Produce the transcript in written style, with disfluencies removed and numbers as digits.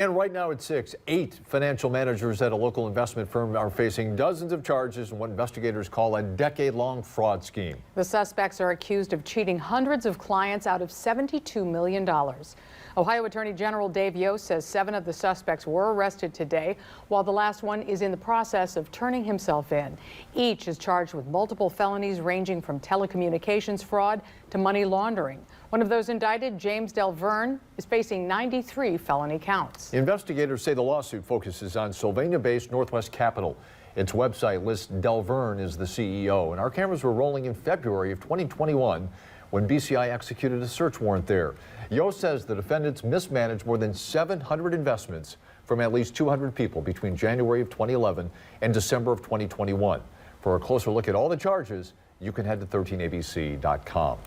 And right now at 6, 8 financial managers at a local investment firm are facing dozens of charges in what investigators call a decade-long fraud scheme. The suspects are accused of cheating hundreds of clients out of $72 million. Ohio Attorney General Dave Yost says 7 of the suspects were arrested today, while the last one is in the process of turning himself in. Each is charged with multiple felonies ranging from telecommunications fraud to money laundering. One of those indicted, James Delverne, is facing 93 felony counts. Investigators say the lawsuit focuses on Sylvania-based Northwest Capital. Its website lists Delverne as the CEO, and our cameras were rolling in February of 2021 when BCI executed a search warrant there. Yost says the defendants mismanaged more than 700 investments from at least 200 people between January of 2011 and December of 2021. For a closer look at all the charges, you can head to 13abc.com.